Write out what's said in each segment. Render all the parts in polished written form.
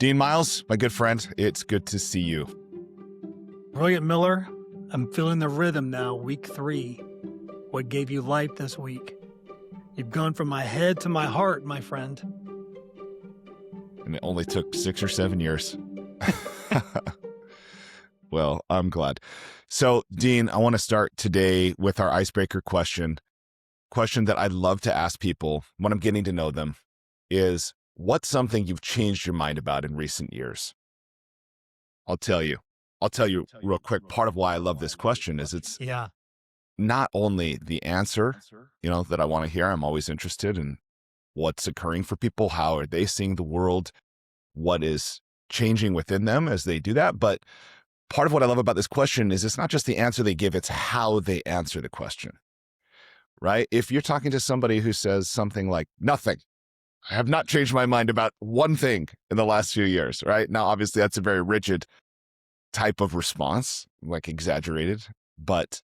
Dean Miles, my good friend, it's good to see you. Brilliant Miller, I'm feeling the rhythm now, week 3. What gave you life this week? You've gone from my head to my heart, my friend. And it only took 6 or 7 years. Well, I'm glad. So, Dean, I want to start today with our icebreaker question that I love to ask people when I'm getting to know them is, what's something you've changed your mind about in recent years? I'll tell you real quick. Part of why I love this question is it's Yeah. not only the answer, that I want to hear. I'm always interested in what's occurring for people. How are they seeing the world? What is changing within them as they do that? But part of what I love about this question is it's not just the answer they give, it's how they answer the question, right? If you're talking to somebody who says something like, nothing, I have not changed my mind about one thing in the last few years, right? Now, obviously, that's a very rigid type of response, like exaggerated, but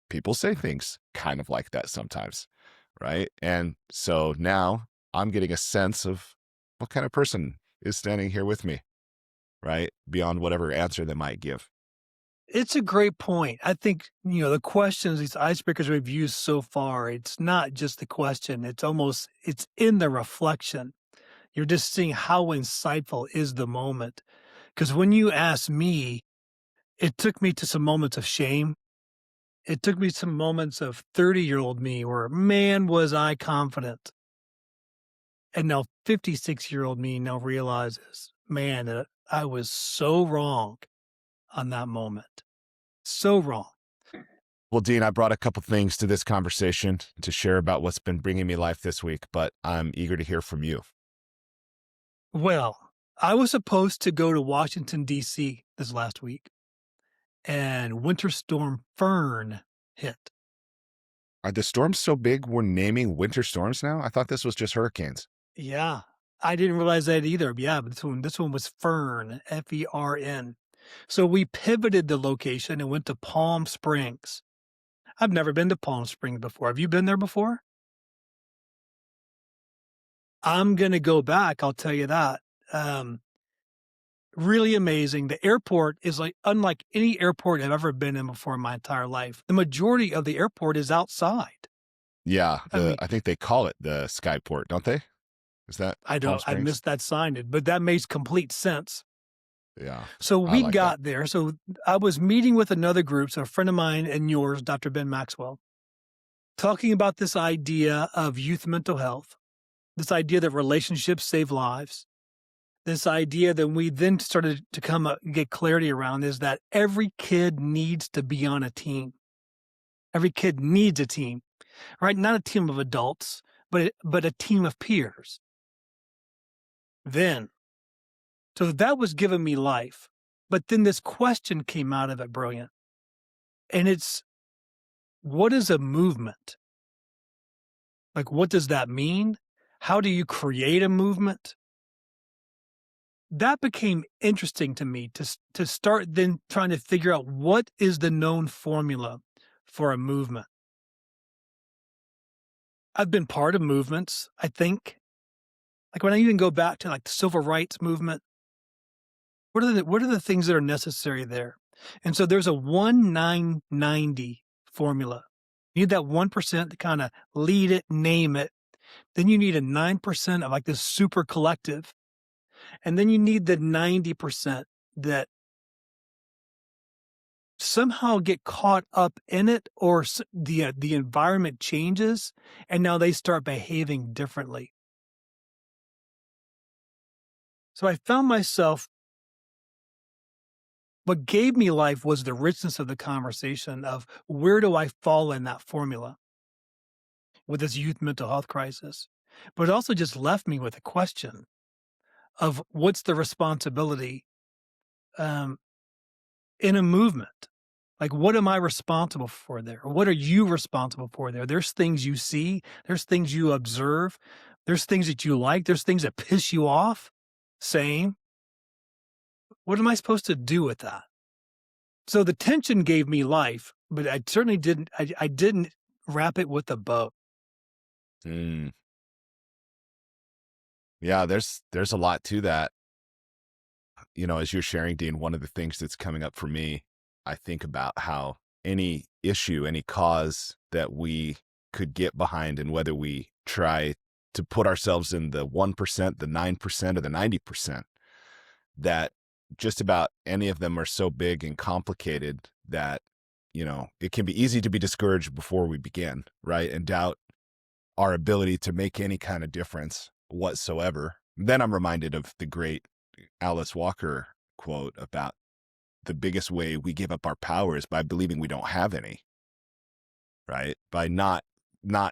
people say things kind of like that sometimes, right? And so now I'm getting a sense of what kind of person is standing here with me, right? Beyond whatever answer they might give. It's a great point. I think, the questions, these icebreakers we've used so far, it's not just the question. It's in the reflection. You're just seeing how insightful is the moment. Because when you ask me, it took me to some moments of shame. It took me some moments of 30-year-old me where, man, was I confident. And now 56-year-old me now realizes, man, I was so wrong on that moment. So wrong. Well, Dean, I brought a couple things to this conversation to share about what's been bringing me life this week, but I'm eager to hear from you. Well, I was supposed to go to Washington, D.C. this last week, and Winter Storm Fern hit. Are the storms so big we're naming winter storms now? I thought this was just hurricanes. Yeah, I didn't realize that either. Yeah, but this one was Fern, F-E-R-N. So we pivoted the location and went to Palm Springs. I've never been to Palm Springs before. Have you been there before? I'm gonna go back, I'll tell you that. Really amazing. The airport is unlike any airport I've ever been in before in my entire life. The majority of the airport is outside. Yeah, I mean, I think they call it the Skyport, don't they? Is that Palm I Springs? missed that signage, but that makes complete sense. Yeah, So I we like that. got there. So I was meeting with another group, so a friend of mine and yours, Dr. Ben Maxwell, talking about this idea of youth mental health, this idea that relationships save lives, this idea that we then started to get clarity around is that every kid needs to be on a team. Every kid needs a team, right? Not a team of adults, but a team of peers. So that was giving me life. But then this question came out of it, brilliant. And it's, what is a movement? Like, what does that mean? How do you create a movement? That became interesting to me to start then trying to figure out what is the known formula for a movement. I've been part of movements, I think. Like when I even go back to like the civil rights movement, what are the things that are necessary there? And so there's a 1-9-90 formula. You need that 1% to kind of lead it, name it. Then you need a 9% of like this super collective. And then you need the 90% that somehow get caught up in it, or the environment changes and now they start behaving differently. So I found myself, what gave me life was the richness of the conversation of where do I fall in that formula with this youth mental health crisis? But it also just left me with a question of what's the responsibility um, in a movement? Like, what am I responsible for there? Or what are you responsible for there? There's things you see, there's things you observe, there's things that you like, there's things that piss you off. Same. What am I supposed to do with that? So the tension gave me life, but I certainly I didn't wrap it with a bow. Mm. Yeah, there's a lot to that. as you're sharing, Dean, one of the things that's coming up for me, I think about how any issue, any cause that we could get behind, and whether we try to put ourselves in the 1%, the 9%, or the 90%, that just about any of them are so big and complicated that, it can be easy to be discouraged before we begin, right? And doubt our ability to make any kind of difference whatsoever. Then I'm reminded of the great Alice Walker quote about the biggest way we give up our power is by believing we don't have any, right? By not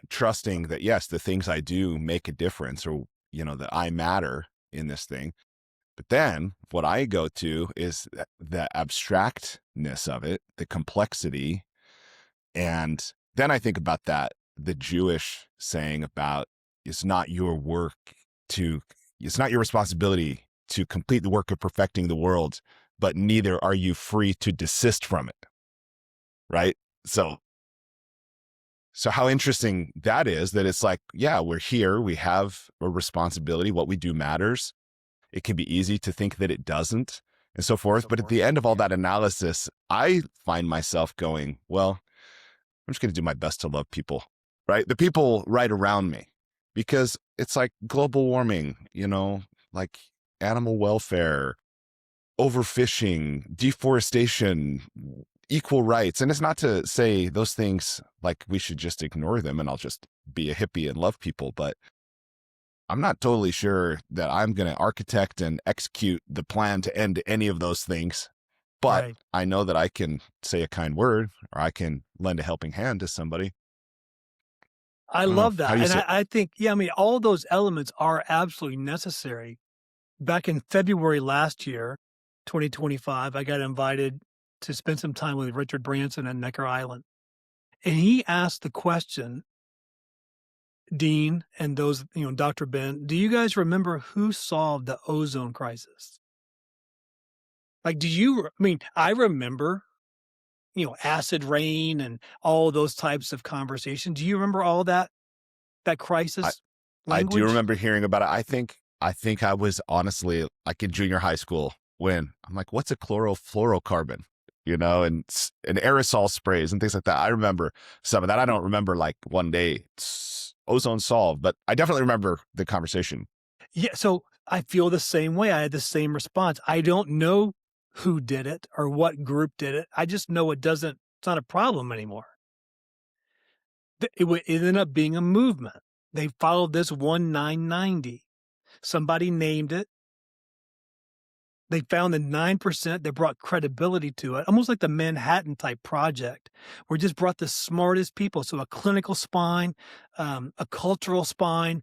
trusting that, yes, the things I do make a difference, or, that I matter in this thing. But then what I go to is the abstractness of it, the complexity. And then I think about the Jewish saying about it's not your responsibility to complete the work of perfecting the world, but neither are you free to desist from it. Right. So how interesting that is, that it's like, yeah, we're here. We have a responsibility. What we do matters. It can be easy to think that it doesn't, and so forth. But at the end of all that analysis, I find myself going, well, I'm just going to do my best to love people, right? The people right around me, because it's like global warming, like animal welfare, overfishing, deforestation, equal rights. And it's not to say those things like we should just ignore them and I'll just be a hippie and love people, but I'm not totally sure that I'm going to architect and execute the plan to end any of those things. But Right. I know that I can say a kind word, or I can lend a helping hand to somebody. I I don't know. love How that. do you And say? I think, yeah, I mean, all those elements are absolutely necessary. Back in February last year, 2025, I got invited to spend some time with Richard Branson at Necker Island. And he asked the question, Dean and those, Dr. Ben, do you guys remember who solved the ozone crisis? Like, I mean, I remember, acid rain and all those types of conversations. Do you remember all that I, crisis I do language? remember hearing about it. I think I was honestly like in junior high school when I'm like, what's a chlorofluorocarbon? And aerosol sprays and things like that. I remember some of that. I don't remember like one day ozone solved, but I definitely remember the conversation. Yeah, so I feel the same way. I had the same response. I don't know who did it or what group did it. I just know it's not a problem anymore. It ended up being a movement. They followed this 1990. Somebody named it. They found the 9% that brought credibility to it, almost like the Manhattan type project, where it just brought the smartest people. So a clinical spine, a cultural spine,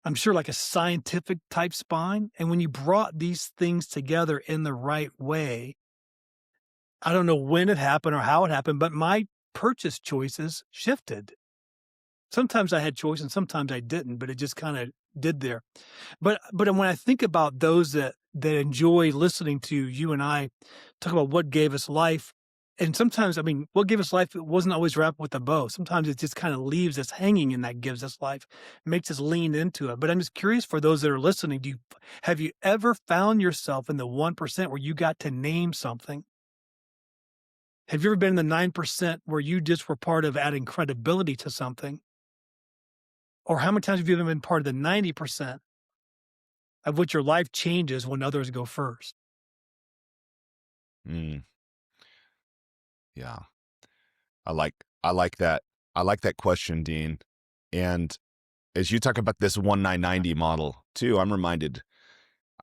I'm sure like a scientific type spine. And when you brought these things together in the right way, I don't know when it happened or how it happened, but my purchase choices shifted. Sometimes I had choice and sometimes I didn't, but it just kind of did there. But when I think about those that enjoy listening to you and I talk about what gave us life, and sometimes, I mean, what gave us life, it wasn't always wrapped with a bow. Sometimes it just kind of leaves us hanging, and that gives us life, makes us lean into it. But I'm just curious for those that are listening, have you ever found yourself in the 1% where you got to name something? Have you ever been in the 9% where you just were part of adding credibility to something? Or how many times have you been part of the 90% of which your life changes when others go first? Mm, yeah. I like I like that. I like that question, Dean. And as you talk about this 1990 model too, I'm reminded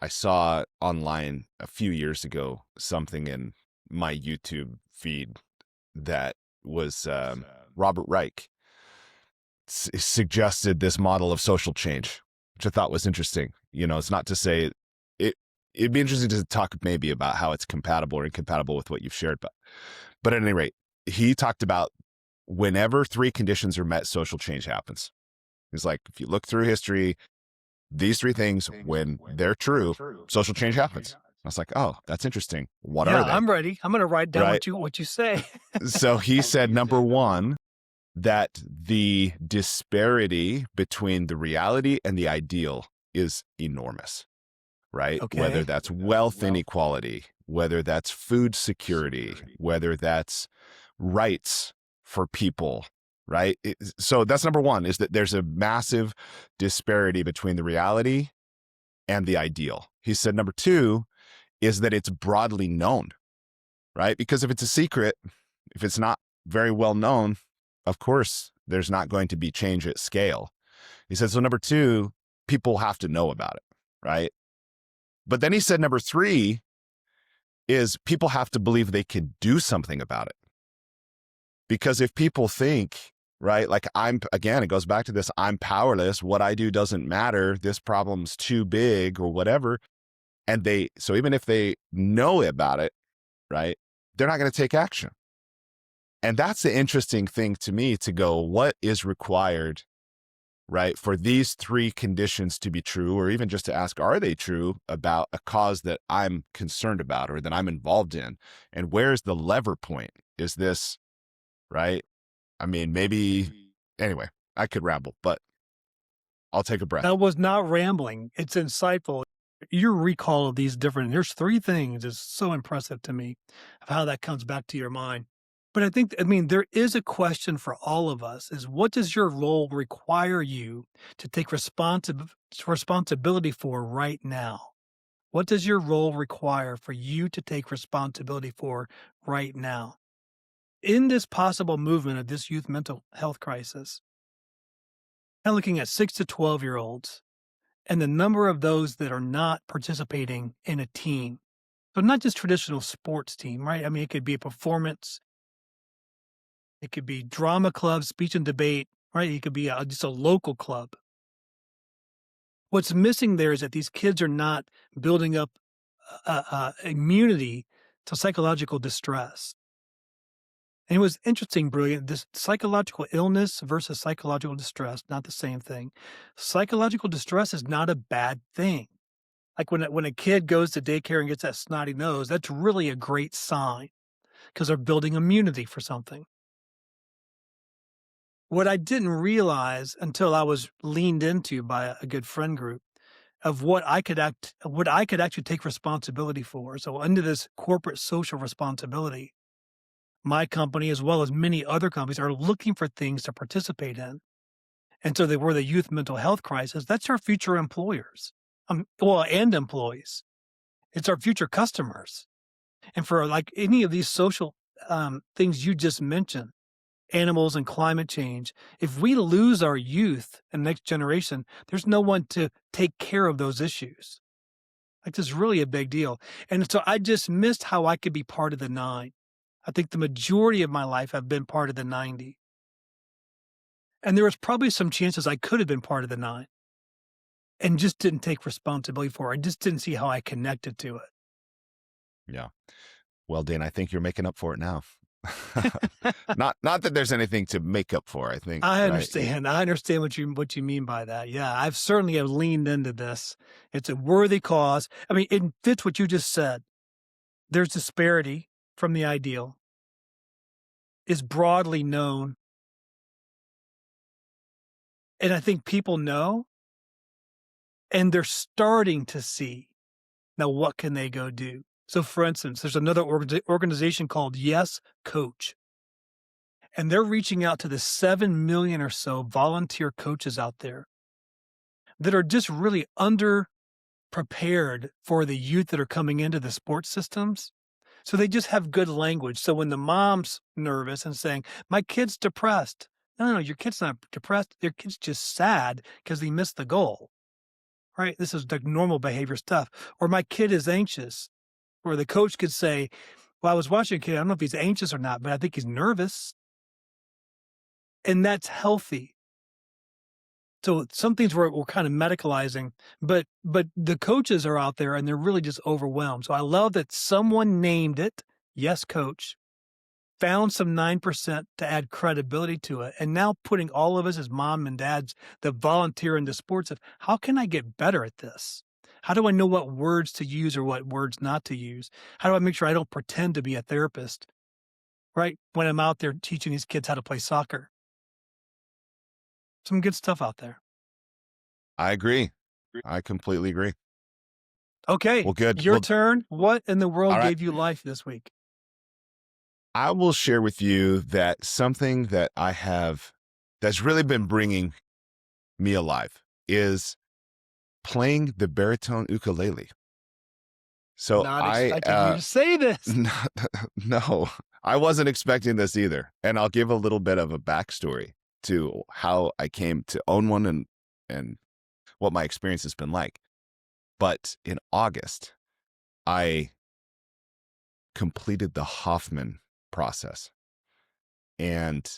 I saw online a few years ago something in my YouTube feed that was Robert Reich suggested this model of social change, which I thought was interesting. It's not to say it. It'd be interesting to talk maybe about how it's compatible or incompatible with what you've shared, but at any rate, he talked about whenever three conditions are met, social change happens. He's like, if you look through history, these three things, when they're true, social change happens. I was like, oh, that's interesting. What are Yeah, they? I'm ready. I'm gonna write down Right. what you say. So he said, number one, that the disparity between the reality and the ideal is enormous. right? Whether Okay. that's wealth inequality, whether that's food security, whether that's rights for people, right? So that's number one, is that there's a massive disparity between the reality and the ideal. He said number two is that it's broadly known, right? Because if it's a secret, if it's not very well known, of course, there's not going to be change at scale. He said, so number two, people have to know about it, right? But then he said, number three is people have to believe they can do something about it. Because if people think, right, like again, it goes back to this, I'm powerless, what I do doesn't matter, this problem's too big or whatever. So even if they know about it, right, they're not going to take action. And that's the interesting thing to me, to go, what is required, right, for these three conditions to be true, or even just to ask, are they true about a cause that I'm concerned about or that I'm involved in? And where's the lever point? Is this, right? I mean, maybe, anyway, I could ramble, but I'll take a breath. That was not rambling. It's insightful. Your recall of these different there's 3 things is so impressive to me of how that comes back to your mind. But I mean, there is a question for all of us is what does your role require you to take responsibility for right now? What does your role require for you to take responsibility for right now? In this possible movement of this youth mental health crisis, and looking at 6 to 12-year-olds and the number of those that are not participating in a team. So not just traditional sports team, right? I mean, it could be a performance, it could be drama club, speech and debate, right? It could be just a local club. What's missing there is that these kids are not building up immunity to psychological distress. And it was interesting, brilliant. This psychological illness versus psychological distress, not the same thing. Psychological distress is not a bad thing. Like when a kid goes to daycare and gets that snotty nose, that's really a great sign because they're building immunity for something. What I didn't realize until I was leaned into by a good friend group of what I could actually take responsibility for. So under this corporate social responsibility, my company as well as many other companies are looking for things to participate in. And so they were the youth mental health crisis. That's our future employers, and employees. It's our future customers. And for like any of these social things you just mentioned, animals and climate change, if we lose our youth and next generation, there's no one to take care of those issues. Like this is really a big deal. And so I just missed how I could be part of the 9. I think the majority of my life I've been part of the 90. And there was probably some chances I could have been part of the 9 and just didn't take responsibility for it. I just didn't see how I connected to Yeah. Well, Dan, I think you're making up for it now. it. Not that there's anything to make up for, I think, I right? understand. I understand what you mean by that. Yeah, I've certainly have leaned into this. It's a worthy cause. I mean, it fits what you just said. There's disparity from the ideal, is broadly known, and I think people know, and they're starting to see. Now, what can they go do? So, for instance, there's another organization called Yes Coach, and they're reaching out to the 7 million or so volunteer coaches out there that are just really prepared for the youth that are coming into the sports systems. So they just have good language. So when the mom's nervous and saying, my kid's depressed. No, your kid's not depressed. Your kid's just sad because he missed the goal, right? This is the normal behavior stuff. Or my kid is anxious. Or the coach could say, well, I was watching a kid. I don't know if he's anxious or not, but I think he's nervous. And that's healthy. So some things we're kind of medicalizing, but the coaches are out there and they're really just overwhelmed. So I love that someone named it, Yes Coach, found some 9% to add credibility to it, and now putting all of us as mom and dads that volunteer into sports of how can I get better at this? How do I know what words to use or what words not to use? How do I make sure I don't pretend to be a therapist, right? When I'm out there teaching these kids how to play soccer. Some good stuff out there. I agree. I completely agree. Okay, Well, good. your Well, turn. What in the all world right. gave you life this week? I will share with you that something that I have that's really been bringing me alive is playing the baritone ukulele. So Not expecting you to say this. no, no, I wasn't expecting this either. And I'll give a little bit of a backstory to how I came to own one and what my experience has been like. But in August, I completed the Hoffman process. And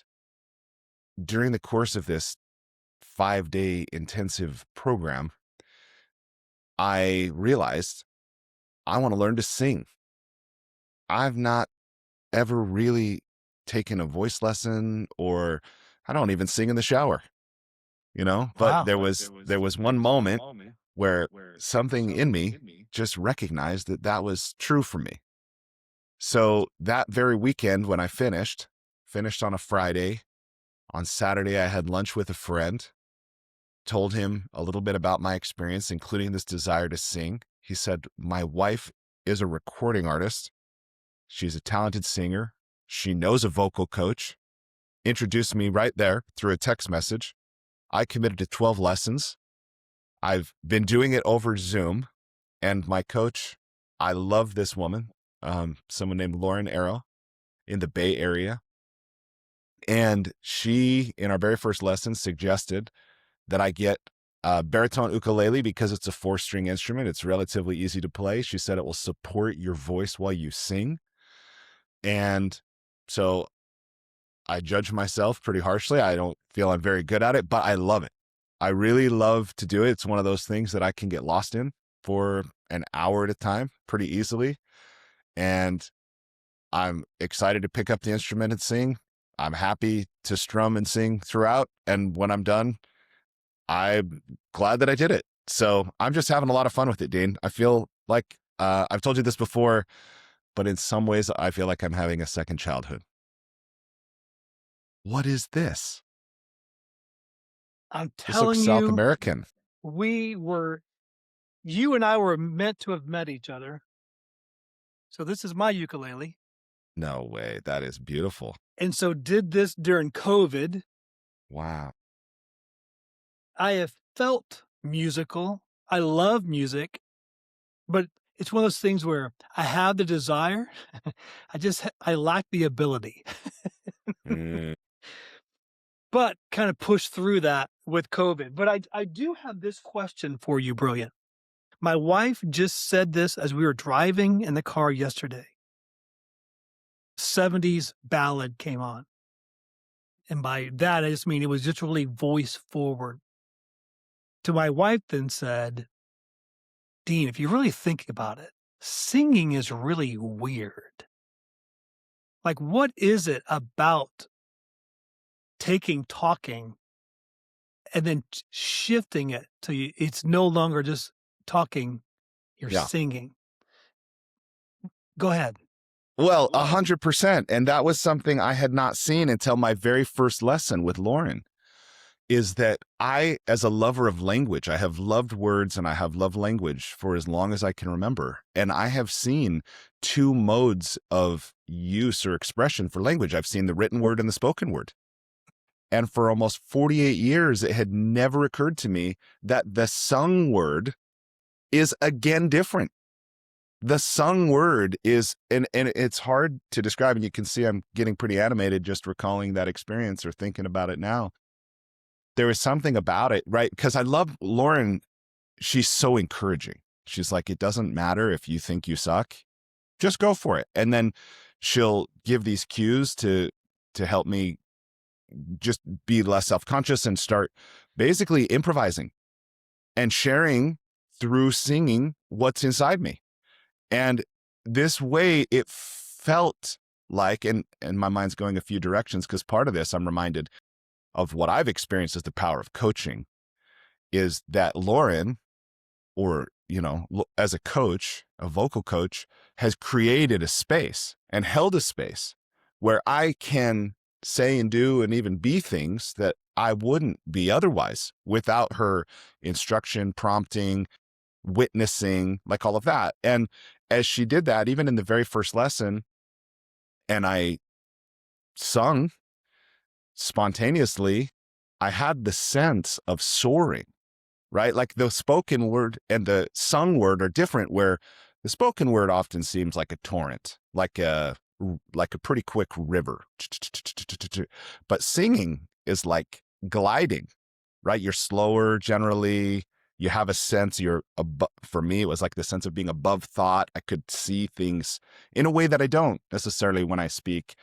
during the course of this 5-day intensive program, I realized I want to learn to sing. I've not ever really taken a voice lesson, or I don't even sing in the shower, but Wow. there was one moment where something in me just recognized that that was true for me. So that very weekend when I finished on a Friday, on Saturday I had lunch with a friend, told him a little bit about my experience, including this desire to sing. He said, "My wife is a recording artist. She's a talented singer. She knows a vocal coach." Introduced me right there through a text message. I committed to 12 lessons. I've been doing it over Zoom. And my coach, I love this woman, someone named Lauren Arrow in the Bay Area. And she, in our very first lesson, suggested that I get a baritone ukulele because it's a 4-string instrument. It's relatively easy to play. She said it will support your voice while you sing. And so I judge myself pretty harshly. I don't feel I'm very good at it, but I love it. I really love to do it. It's one of those things that I can get lost in for an hour at a time pretty easily. And I'm excited to pick up the instrument and sing. I'm happy to strum and sing throughout. And when I'm done, I'm glad that I did it. So I'm just having a lot of fun with it, Dean. I feel like I've told you this before, but in some ways, I feel like I'm having a second childhood. What is this? I'm This looks telling South you, American. we were you and I were meant to have met each other. So this is my ukulele. No way. That is beautiful. And so did this during COVID. Wow. I have felt musical. I love music, but it's one of those things where I have the desire. I lack the ability. Mm, But kind of push through that with COVID. But I do have this question for you, Brilliant. My wife just said this as we were driving in the car yesterday. 70s ballad came on. And by that, I just mean it was just really voice forward. To my wife then said, Dean, if you really think about it, singing is really weird. Like, what is it about taking talking and then shifting it to it's no longer just talking, you're yeah. singing. Go ahead. Well, 100%. And that was something I had not seen until my very first lesson with Lauren. Is that I, as a lover of language, I have loved words and I have loved language for as long as I can remember. And I have seen two modes of use or expression for language. I've seen the written word and the spoken word. And for almost 48 years, it had never occurred to me that the sung word is again different. The sung word is, and it's hard to describe. And you can see I'm getting pretty animated just recalling that experience or thinking about it now. There was something about it, right? Because I love Lauren. She's so encouraging. She's like, it doesn't matter if you think you suck, just go for it. And then she'll give these cues to help me just be less self-conscious and start basically improvising and sharing through singing what's inside me. And this way it felt like, and my mind's going a few directions because part of this I'm reminded of what I've experienced as the power of coaching is that Lauren, or, as a coach, a vocal coach, has created a space and held a space where I can say and do and even be things that I wouldn't be otherwise without her instruction, prompting, witnessing, like all of that. And as she did that, even in the very first lesson, and I sung spontaneously, I had the sense of soaring, right? Like the spoken word and the sung word are different, where the spoken word often seems like a torrent, like a pretty quick river. But singing is like gliding, right? You're slower generally. You have a sense you're above. For me, it was like the sense of being above thought. I could see things in a way that I don't necessarily when I speak.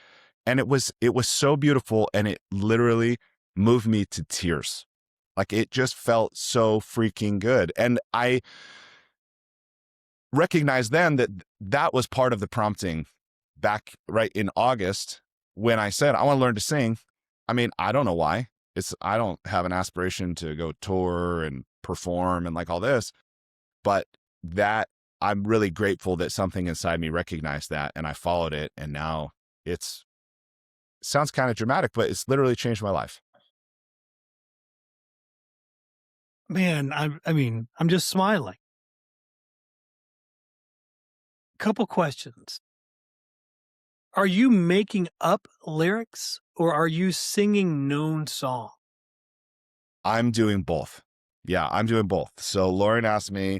And it was so beautiful, and it literally moved me to tears. Like it just felt so freaking good. And I recognized then that that was part of the prompting back right in August when I said, I want to learn to sing. I mean, I don't know why. I don't have an aspiration to go tour and perform and like all this, but that I'm really grateful that something inside me recognized that and I followed it. And now sounds kind of dramatic, but it's literally changed my life. Man, I mean, I'm just smiling. Couple questions. Are you making up lyrics or are you singing known song? I'm doing both. Yeah, I'm doing both. So Lauren asked me,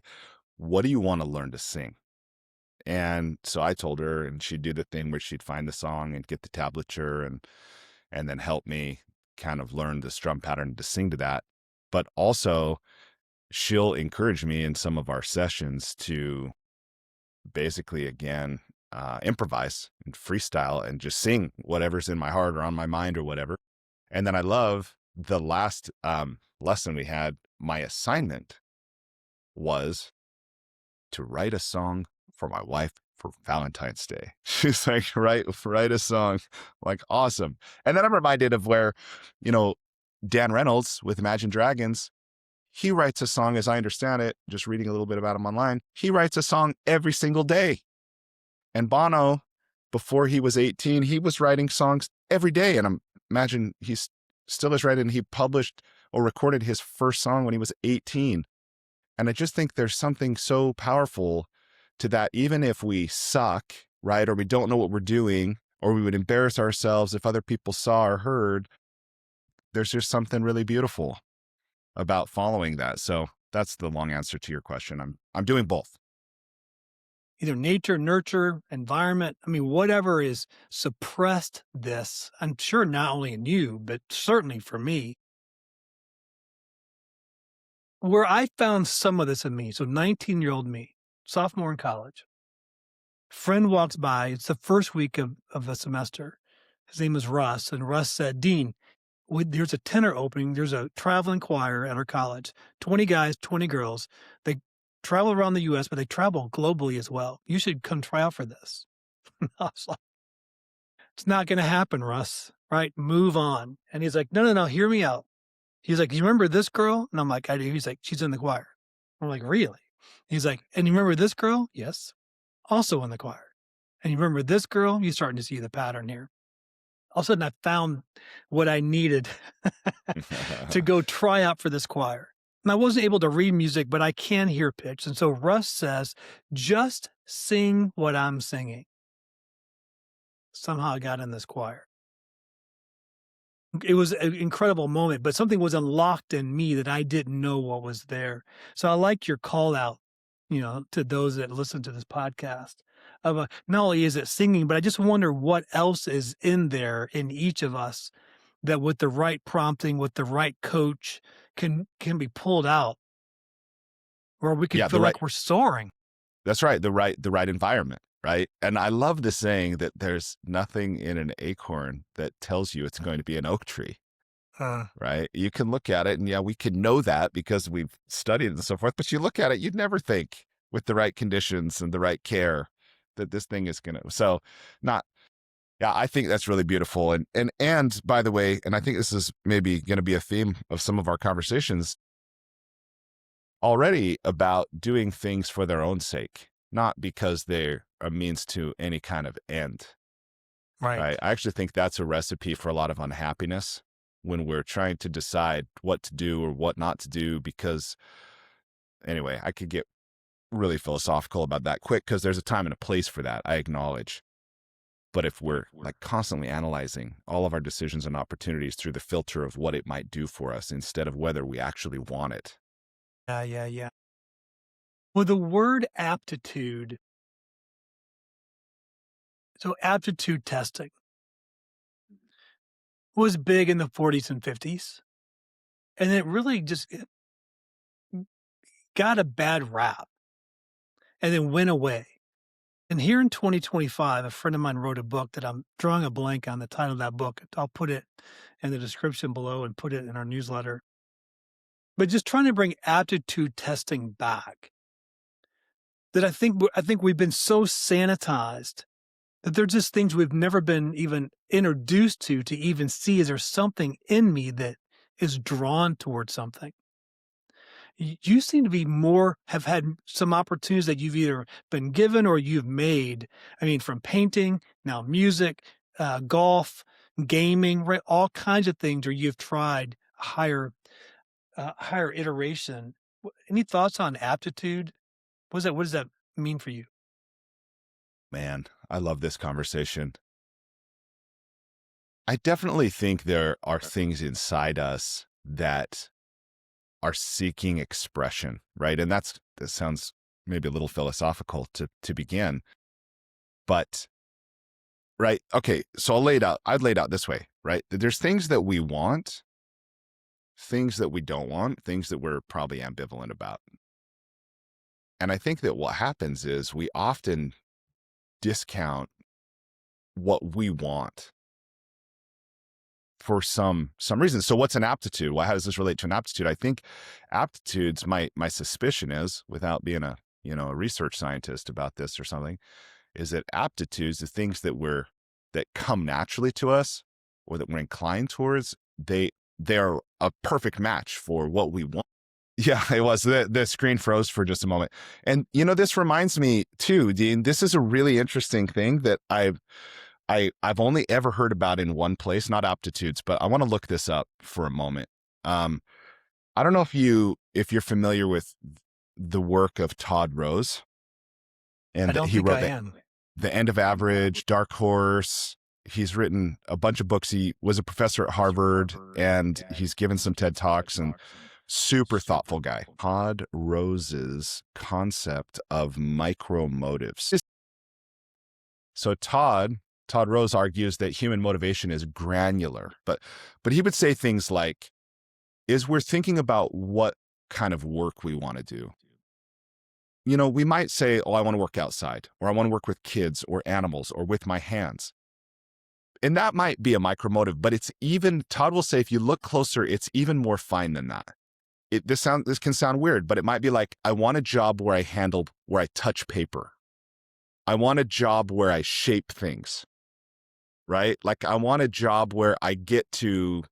what do you want to learn to sing? And so I told her, and she'd do the thing where she'd find the song and get the tablature and then help me kind of learn the strum pattern to sing to that. But also she'll encourage me in some of our sessions to basically again improvise and freestyle and just sing whatever's in my heart or on my mind or whatever. And then I love the last lesson we had. My assignment was to write a song for my wife for Valentine's Day. She's like, write a song. Like, awesome. And then I'm reminded of where, you know, Dan Reynolds with Imagine Dragons, he writes a song, as I understand it, just reading a little bit about him online, he writes a song every single day. And Bono, before he was 18, he was writing songs every day. And imagine he's still is writing. He published or recorded his first song when he was 18. And I just think there's something so powerful to that, even if we suck, right? Or we don't know what we're doing, or we would embarrass ourselves if other people saw or heard, there's just something really beautiful about following that. So that's the long answer to your question. I'm doing both. Either nature, nurture, environment. I mean, whatever is suppressed this, I'm sure not only in you, but certainly for me, where I found some of this in me. So 19-year-old me, sophomore in college, friend walks by. It's the first week of the semester. His name is Russ. And Russ said, Dean, there's a tenor opening. There's a traveling choir at our college, 20 guys, 20 girls. They travel around the US, but they travel globally as well. You should come try out for this. I was like, it's not going to happen, Russ, right? Move on. And he's like, no, hear me out. He's like, you remember this girl? And I'm like, I do. He's like, she's in the choir. I'm like, really? He's like, and you remember this girl? Yes. Also in the choir. And you remember this girl? You're starting to see the pattern here. All of a sudden I found what I needed to go try out for this choir. And I wasn't able to read music, but I can hear pitch. And so Russ says, just sing what I'm singing. Somehow I got in this choir. It was an incredible moment, but something was unlocked in me that I didn't know what was there. So I like your call out, to those that listen to this podcast of not only is it singing, but I just wonder what else is in there in each of us that with the right prompting, with the right coach can be pulled out, or we can Yeah, feel like we're soaring. that's right. The right environment. Right. And I love the saying that there's nothing in an acorn that tells you it's going to be an oak tree. Uh, Right. You can look at it and yeah, we can know that because we've studied and so forth, but you look at it, you'd never think with the right conditions and the right care that this thing is going to, so not, yeah, I think that's really beautiful. And by the way, and I think this is maybe going to be a theme of some of our conversations already about doing things for their own sake, not because they're a means to any kind of end. right. Right. I actually think that's a recipe for a lot of unhappiness when we're trying to decide what to do or what not to do, because anyway, I could get really philosophical about that quick because there's a time and a place for that. I acknowledge. But if we're like constantly analyzing all of our decisions and opportunities through the filter of what it might do for us instead of whether we actually want it. Yeah, yeah, yeah. Well, the word aptitude, so aptitude testing was big in the 40s and 50s, and it really just got a bad rap and then went away. And here in 2025, a friend of mine wrote a book that I'm drawing a blank on the title of that book. I'll put it in the description below and put it in our newsletter. But just trying to bring aptitude testing back. That I think we've been so sanitized that they're just things we've never been even introduced to even see, is there something in me that is drawn towards something? You seem to be have had some opportunities that you've either been given or you've made. I mean, from painting, now music, golf, gaming, right? All kinds of things where you've tried a higher iteration. Any thoughts on aptitude? What does that mean for you? Man, I love this conversation. I definitely think there are things inside us that are seeking expression, right? And that sounds maybe a little philosophical to begin, but right. Okay. So I'd lay it out this way, right? There's things that we want, things that we don't want, things that we're probably ambivalent about. And I think that what happens is we often discount what we want for some reason. So what's an aptitude? Well, how does this relate to an aptitude? I think aptitudes, my suspicion is, without being a research scientist about this or something, is that aptitudes, the things that come naturally to us or that we're inclined towards, they're a perfect match for what we want. Yeah, it was. The screen froze for just a moment. And this reminds me too, Dean, this is a really interesting thing that I've only ever heard about in one place, not aptitudes, but I want to look this up for a moment. I don't know if you're familiar with the work of Todd Rose, I and that don't he think wrote I am. The End of Average, Dark Horse. He's written a bunch of books. He was a professor at Harvard, and he's given some TED Talks, and super thoughtful guy. Todd Rose's concept of micro motives. So Todd Rose argues that human motivation is granular, but he would say things like, is we're thinking about what kind of work we want to do. We might say, oh, I want to work outside, or I want to work with kids or animals or with my hands. And that might be a micromotive, but Todd will say, if you look closer, it's even more fine than that. This can sound weird, but it might be like, I want a job where I touch paper. I want a job where I shape things, right? Like I want a job where I get to,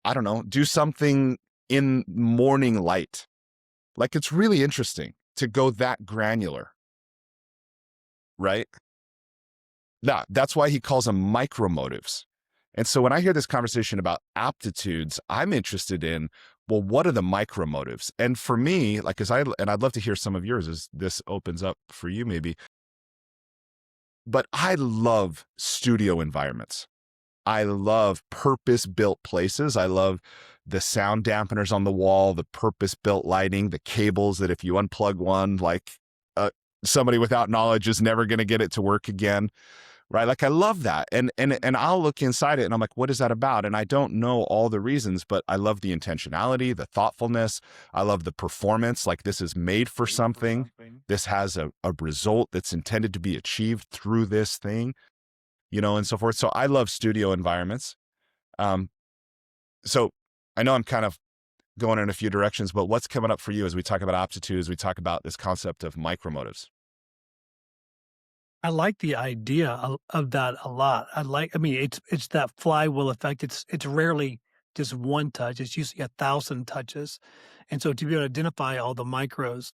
I don't know, do something in morning light. Like it's really interesting to go that granular, right? That's why he calls them micromotives. And so when I hear this conversation about aptitudes, I'm interested in, well, what are the micromotives? And for me, like, and I'd love to hear some of yours as this opens up for you maybe, but I love studio environments. I love purpose-built places. I love the sound dampeners on the wall, the purpose-built lighting, the cables that if you unplug one, like somebody without knowledge is never going to get it to work again. Right. Like I love that. And I'll look inside it and I'm like, what is that about? And I don't know all the reasons, but I love the intentionality, the thoughtfulness. I love the performance. Like this is made for something. This has a result that's intended to be achieved through this thing, and so forth. So I love studio environments. So I know I'm kind of going in a few directions, but what's coming up for you as we talk about aptitude, as we talk about this concept of micromotives? I like the idea of that a lot. I mean, it's that flywheel effect. It's rarely just one touch. It's usually 1,000 touches. And so to be able to identify all the micros,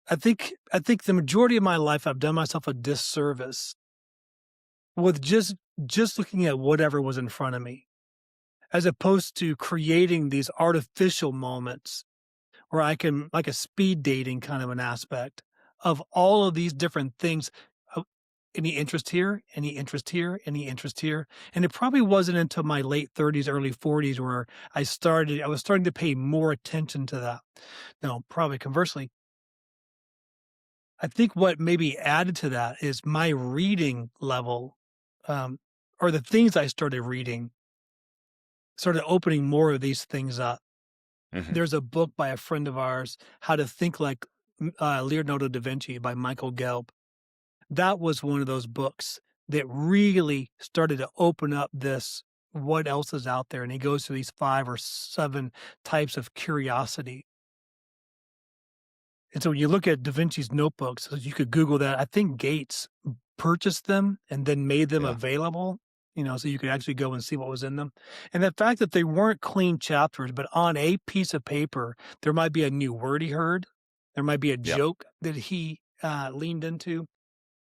I think the majority of my life I've done myself a disservice with just looking at whatever was in front of me, as opposed to creating these artificial moments where I can like a speed dating kind of an aspect of all of these different things. uh, Any interest here, any interest here, any interest here. And it probably wasn't until my late 30s, early 40s where I was starting to pay more attention to that. Now, probably conversely, I think what maybe added to that is my reading level, um, or the things I started reading started opening more of these things up. Mhm. There's a book by a friend of ours, How to Think Like Leonardo da Vinci by Michael Gelb. That was one of those books that really started to open up this what else is out there. And he goes through these 5 or 7 types of curiosity. And so when you look at Da Vinci's notebooks, so you could Google that. I think Gates purchased them and then made them Yeah. available, so you could actually go and see what was in them. And the fact that they weren't clean chapters, but on a piece of paper, there might be a new word he heard. There might be a Yep. joke that he leaned into,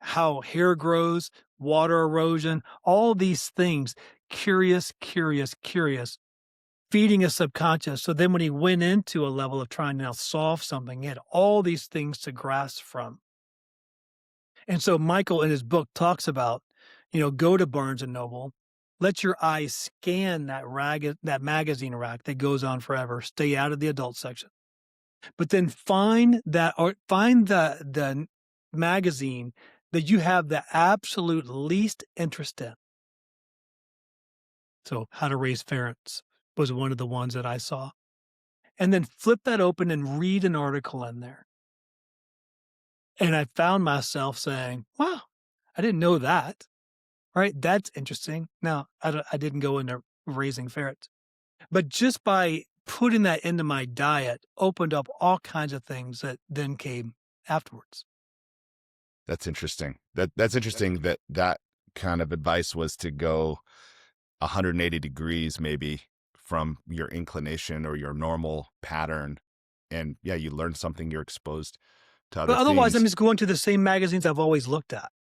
how hair grows, water erosion, all these things. Curious, curious, curious, feeding his subconscious. So then when he went into a level of trying to now solve something, he had all these things to grasp from. And so Michael in his book talks about, go to Barnes and Noble, let your eyes scan that magazine rack that goes on forever. Stay out of the adult section. But then find the magazine that you have the absolute least interest in. So How to Raise Ferrets was one of the ones that I saw. And then flip that open and read an article in there. And I found myself saying, wow, I didn't know that. Right? That's interesting. Now, I didn't go into raising ferrets, but just by putting that into my diet opened up all kinds of things that then came afterwards. That's interesting. That's interesting that that kind of advice was to go 180 degrees maybe from your inclination or your normal pattern. And yeah, you learn something, you're exposed to other But otherwise, I'm things. just going to the same magazines I've always looked at.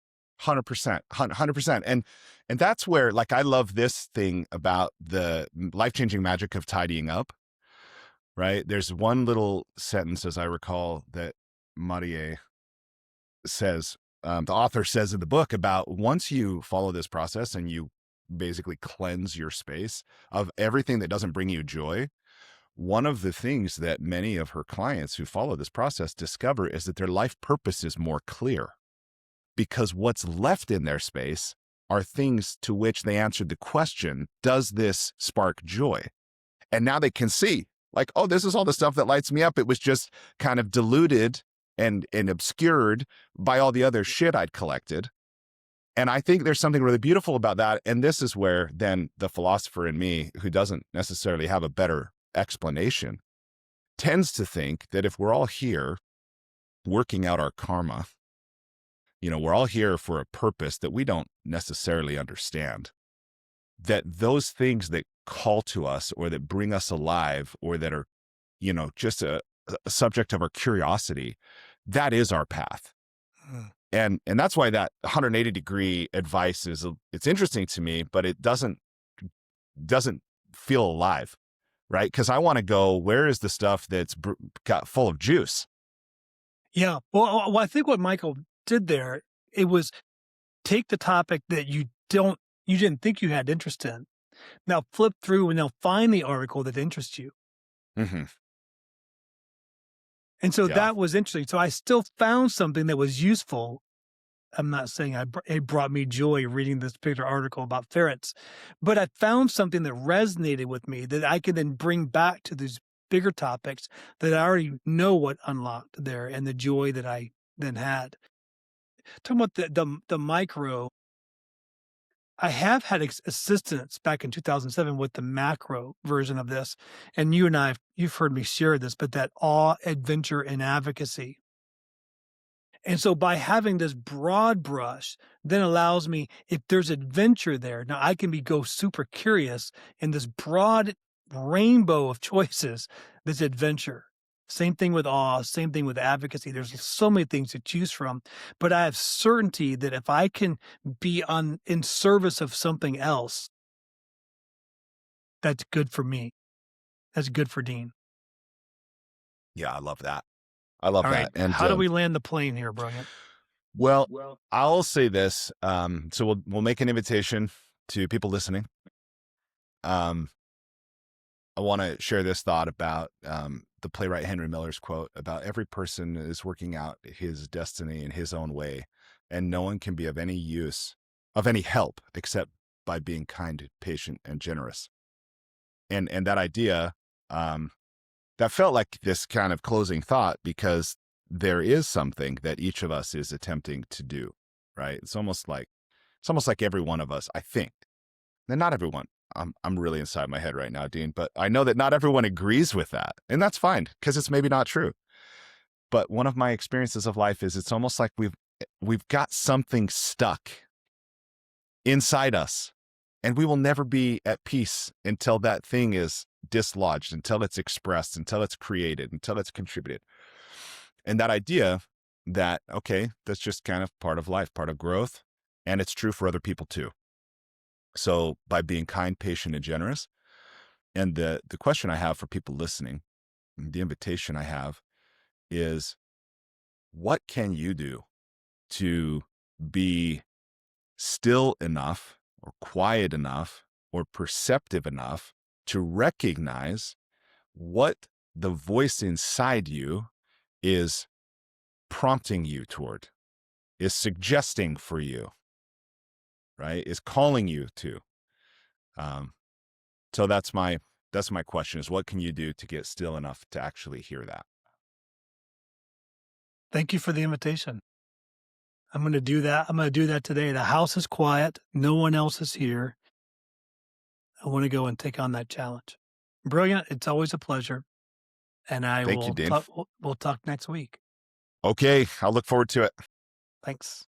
100%, 100%. And that's where, like, I love this thing about the life-changing magic of tidying up, right? There's one little sentence, as I recall, that Marie says, the author says in the book about once you follow this process and you basically cleanse your space of everything that doesn't bring you joy, one of the things that many of her clients who follow this process discover is that their life purpose is more clear because what's left in their space are things to which they answered the question, does this spark joy? And now they can see, like, oh, this is all the stuff that lights me up. It was just kind of diluted and obscured by all the other shit I'd collected. And I think there's something really beautiful about that. And this is where then the philosopher in me, who doesn't necessarily have a better explanation, tends to think that if we're all here working out our karma, we're all here for a purpose that we don't necessarily understand, that those things that call to us or that bring us alive or that are, just a subject of our curiosity, that is our path. Mm. And that's why that 180-degree advice it's interesting to me, but it doesn't feel alive, right? Because I want to go, where is the stuff that's got full of juice? Yeah. Well, I think what Michael did there, it was take the topic that you didn't think you had interest in. Now flip through and now find the article that interests you. Mm-hmm. And so Yeah. that was interesting. So I still found something that was useful. I'm not saying it brought me joy reading this particular article about ferrets, but I found something that resonated with me that I could then bring back to these bigger topics that I already know what unlocked there and the joy that I then had. Talking about the micro, I have had assistance back in 2007 with the macro version of this, and you've heard me share this, but that awe, adventure, and advocacy. And so by having this broad brush then allows me, if there's adventure there, now I can go super curious in this broad rainbow of choices, this adventure. Same thing with awe, same thing with advocacy. There's so many things to choose from, but I have certainty that if I can be in service of something else, that's good for me. That's good for Dean. Yeah, I love that. I love All right, that. And how do we land the plane here, Brilliant? well, I'll say this. So we'll make an invitation to people listening. Um, I want to share this thought about the playwright Henry Miller's quote about every person is working out his destiny in his own way, and no one can be of any use, of any help, except by being kind, patient, and generous. And that idea, um, that felt like this kind of closing thought because there is something that each of us is attempting to do, right? It's almost like every one of us, I think. And not everyone. I'm really inside my head right now, Dean, but I know that not everyone agrees with that. And that's fine because it's maybe not true. But one of my experiences of life is it's almost like we've got something stuck inside us, and we will never be at peace until that thing is dislodged, until it's expressed, until it's created, until it's contributed. And that idea that, okay, that's just kind of part of life, part of growth, and it's true for other people too. So by being kind, patient, and generous, and the question I have for people listening, the invitation I have is, what can you do to be still enough or quiet enough or perceptive enough to recognize what the voice inside you is prompting you toward, is suggesting for you, right? Is calling you to. Um, so that's my question: is what can you do to get still enough to actually hear that? Thank you for the invitation. I'm gonna do that. I'm gonna do that today. The house is quiet. No one else is here. I want to go and take on that challenge. Brilliant. It's always a pleasure. And I Thank you, will Dean. talk we'll talk next week. Okay, I'll look forward to it. Thanks.